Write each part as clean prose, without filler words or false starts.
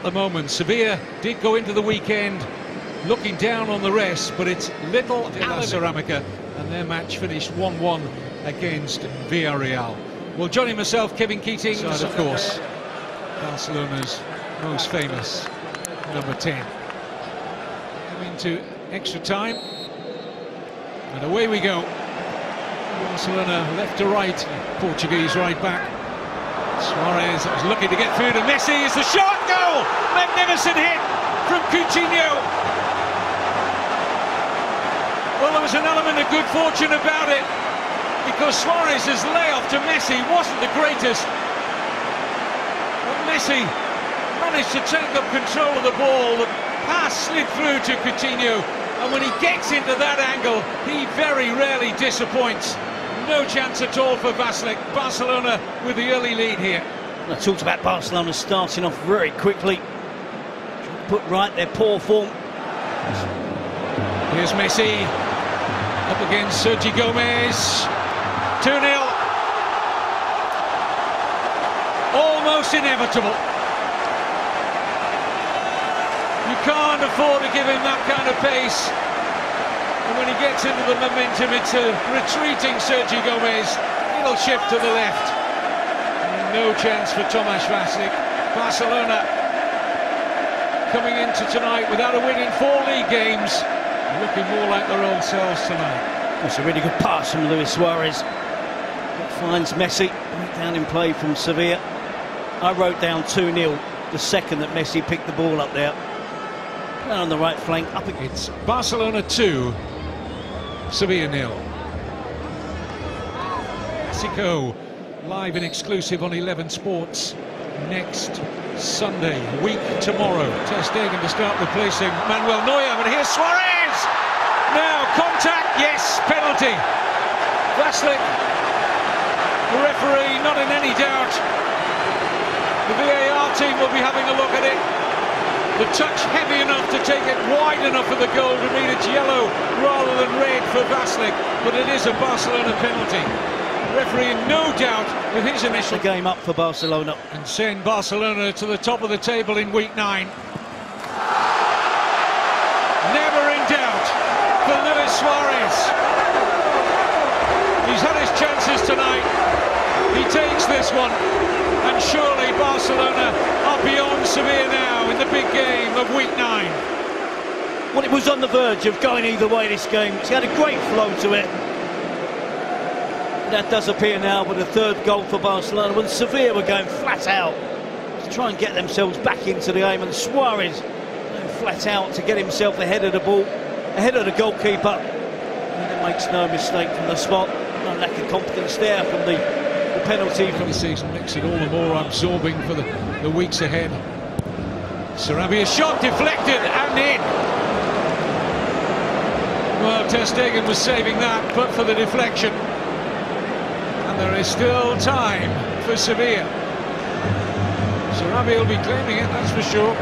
the moment. Sevilla did go into the weekend looking down on the rest, but it's little de la Ceramica, and their match finished 1-1 against Villarreal. Well, joining myself, Kevin Keating, and of course, Barcelona's most famous number 10. Into extra time, and away we go. Barcelona left to right, Portuguese right back. Suarez was looking to get through to Messi. Is the shot, goal! Magnificent hit from Coutinho. Well, there was an element of good fortune about it, because Suarez's layoff to Messi wasn't the greatest. But Messi managed to take up control of the ball. The pass slid through to Coutinho, and when he gets into that angle, he very rarely disappoints. No chance at all for Vasek. Barcelona with the early lead here. I talked about Barcelona starting off very quickly, put right their poor form. Here's Messi up against Sergi Gomez. 2-0. Almost inevitable. You can't afford to give him that kind of pace. And when he gets into the momentum, it's a retreating Sergi Gomez. It'll shift to the left. No chance for Tomáš Vasek. Barcelona coming into tonight without a win in 4 league games, looking more like their old selves tonight. That's a really good pass from Luis Suarez. It finds Messi down in play from Sevilla. I wrote down 2-0 the second that Messi picked the ball up there. On the right flank, up again. It's Barcelona 2, Sevilla 0. Mexico live and exclusive on 11 Sports next Sunday, a week tomorrow. Ter Stegen to start replacing Manuel Neuer, but here's Suarez! Now contact, yes, penalty. Vasek, the referee, not in any doubt. The VAR team will be having a look at it. The touch heavy enough to take it wide enough for the goal to mean it's yellow rather than red for Vasek, but it is a Barcelona penalty. Referee in no doubt with his initial game up for Barcelona and send Barcelona to the top of the table in week 9. Never in doubt for Luis Suarez. He's had his chances tonight. He takes this one, and surely Barcelona are beyond Sevilla now in the big game of week 9. Well, it was on the verge of going either way this game. It's had a great flow to it. That does appear now with the third goal for Barcelona, when Sevilla were going flat out to try and get themselves back into the game, and Suarez going flat out to get himself ahead of the ball, ahead of the goalkeeper. And it makes no mistake from the spot. No lack of confidence there from the penalty from the season. Makes it all the more absorbing for the weeks ahead. Sarabia's shot deflected and in. Well, Ter Stegen was saving that, but for the deflection. And there is still time for Sevilla. Sarabia will be claiming it, that's for sure.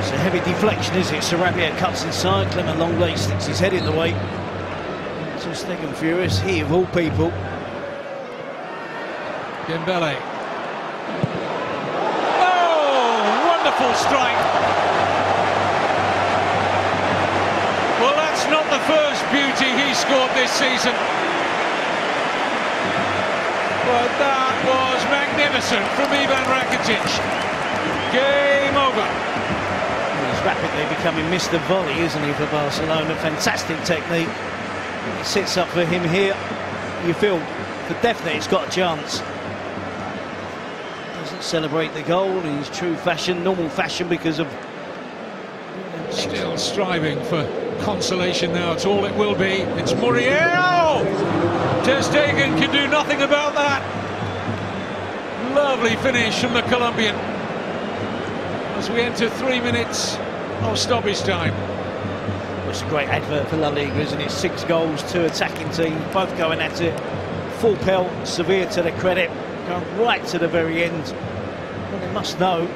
It's a heavy deflection, is it? Sarabia cuts inside, Clement Longley sticks his head in the way. Ter Stegen furious, he of all people. Dembele. Oh, wonderful strike. Well, that's not the first beauty he scored this season. But that was magnificent from Ivan Rakitic. Game over. He's rapidly becoming Mr. Volley, isn't he, for Barcelona? Fantastic technique. It sits up for him here. You feel that definitely it's got a chance. Doesn't celebrate the goal in his true fashion, normal fashion, because of... Still striving for consolation now. It's all it will be. It's Muriel! Ter Stegen can do nothing about that. Lovely finish from the Colombian as we enter 3 minutes of stoppage time. It's a great advert for La Liga, isn't it? 6 goals, 2 attacking teams, both going at it. Full pelt, Sevilla to their credit, going right to the very end. Well, they must know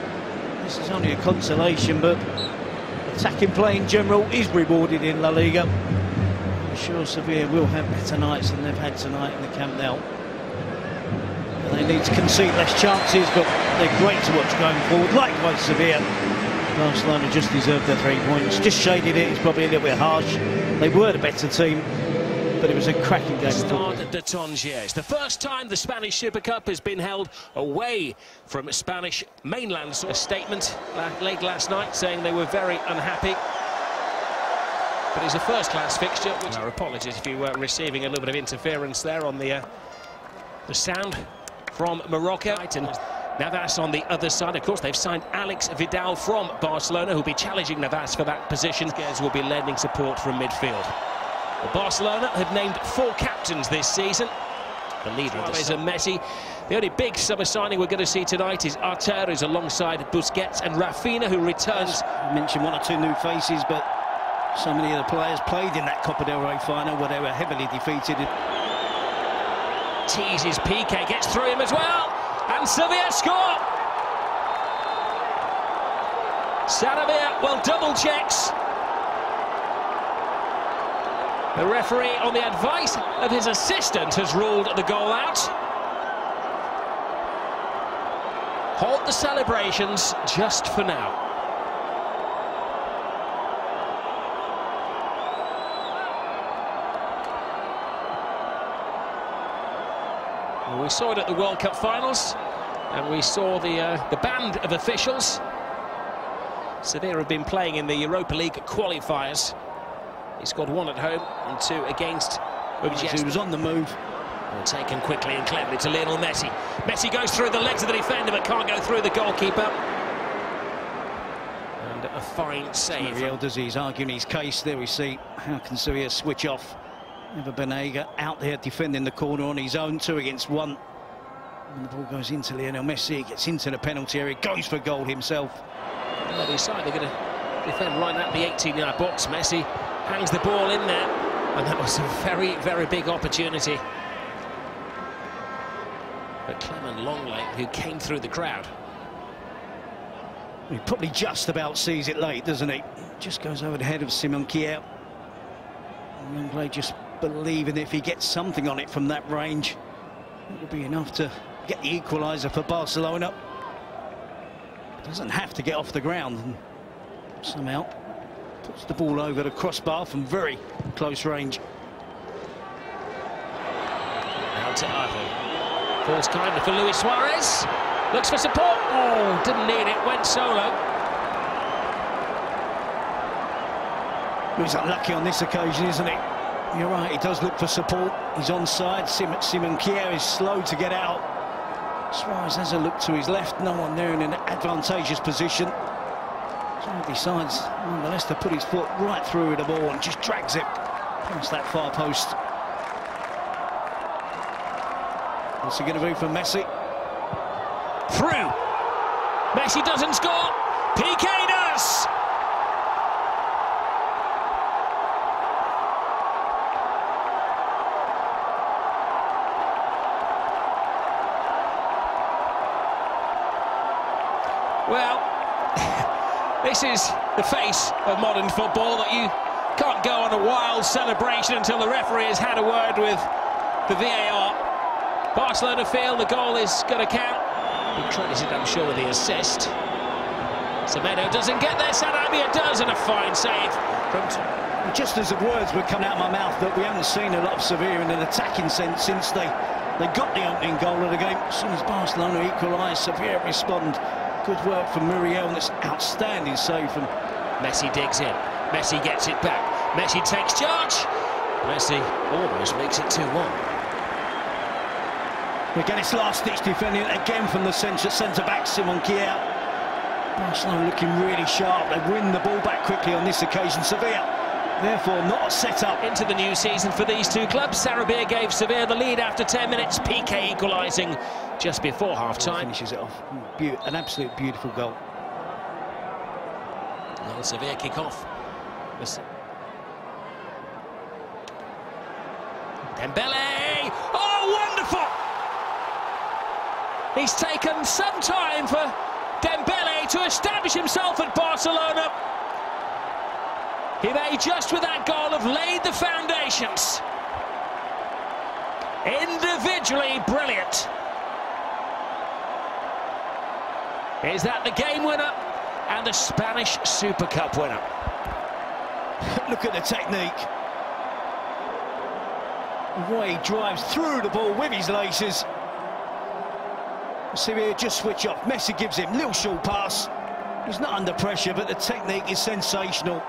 this is only a consolation, but attacking play in general is rewarded in La Liga. I'm sure Sevilla will have better nights than they've had tonight in the Camp Nou. They certainly need to concede less chances, but they're great to watch going forward. Likewise, Sevilla. Barcelona just deserved their 3 points. Just shaded it. It's probably a little bit harsh. They were the better team, but it was a cracking game. Start at the Tangiers. The first time the Spanish Super Cup has been held away from Spanish mainland. A statement late last night saying they were very unhappy. But it's a first-class fixture. Which our apologies if you were receiving a little bit of interference there on the sound from Morocco. And Navas on the other side. Of course, they've signed Alex Vidal from Barcelona, who'll be challenging Navas for that position. Guez will be lending support from midfield. Well, Barcelona have named 4 captains this season. The leader is Messi. The only big summer signing we're going to see tonight is Arter, who's alongside Busquets, and Rafinha, who returns. I mentioned 1 or 2 new faces, but so many of the players played in that Copa del Rey final where they were heavily defeated. Teases Piqué, gets through him as well, and Sevilla score. Sarabia, well, double checks. The referee, on the advice of his assistant, has ruled the goal out. Halt the celebrations just for now. Well, we saw it at the World Cup finals, and we saw the band of officials. Sevilla have been playing in the Europa League qualifiers. He scored 1 at home and 2 against. He was on the move. Well, taken quickly and cleverly to Lionel Messi. Messi goes through the legs of the defender but can't go through the goalkeeper. And a fine save. Muriel does he's arguing his case. There we see how can Sevilla switch off. Never Banega out there defending the corner on his own, 2 against 1. And the ball goes into Lionel Messi. He gets into the penalty area, goes for goal himself. On the other side, they're going to defend right at the 18-yard box. Messi hangs the ball in there, and that was a very, very big opportunity. But Clement Longley, who came through the crowd. He probably just about sees it late, doesn't he? Just goes over the head of Simon Kjær. Longley just believing if he gets something on it from that range, it will be enough to get the equaliser for Barcelona. Doesn't have to get off the ground, and somehow puts the ball over the crossbar from very close range. Now to Arthur. Falls kindly for Luis Suarez. Looks for support. Oh, didn't need it. Went solo. He was unlucky on this occasion, isn't he? You're right, he does look for support. He's onside. Simon Kjær is slow to get out. Suarez has a look to his left. No one there in an advantageous position. So he decides, nonetheless, to put his foot right through the ball and just drags it past that far post. What's he going to do for Messi? Through. Messi doesn't score. Piqué does. Well, this is the face of modern football, that you can't go on a wild celebration until the referee has had a word with the VAR. Barcelona feel the goal is going to count. He credited, I'm sure, with the assist. Semedo doesn't get there, Sarabia does, and a fine save from... Just as the words were coming out of my mouth, that we haven't seen a lot of Sevilla in an attacking sense since they got the opening goal of the game. As soon as Barcelona equalised, Sevilla respond. Good work from Muriel, and this outstanding save from... Messi digs in. Messi gets it back. Messi takes charge. Messi almost makes it 2-1. Again, it's last-ditch defending again from the centre-back, Simon Kjær. Barcelona looking really sharp. They win the ball back quickly on this occasion. Sevilla, therefore, not a set-up. Into the new season for these two clubs. Sarabia gave Sevilla the lead after 10 minutes. Piqué equalising just before half-time. Finishes it off. An absolute beautiful goal. Well, Sevilla kick off. Dembele! Oh, wonderful! He's taken some time for Dembele to establish himself at Barcelona. He may just with that goal have laid the foundations. Individually brilliant. Is that the game winner and the Spanish Super Cup winner? Look at the technique. The way he drives through the ball with his laces. Sevilla just switch off. Messi gives him a little short pass. He's not under pressure, but the technique is sensational.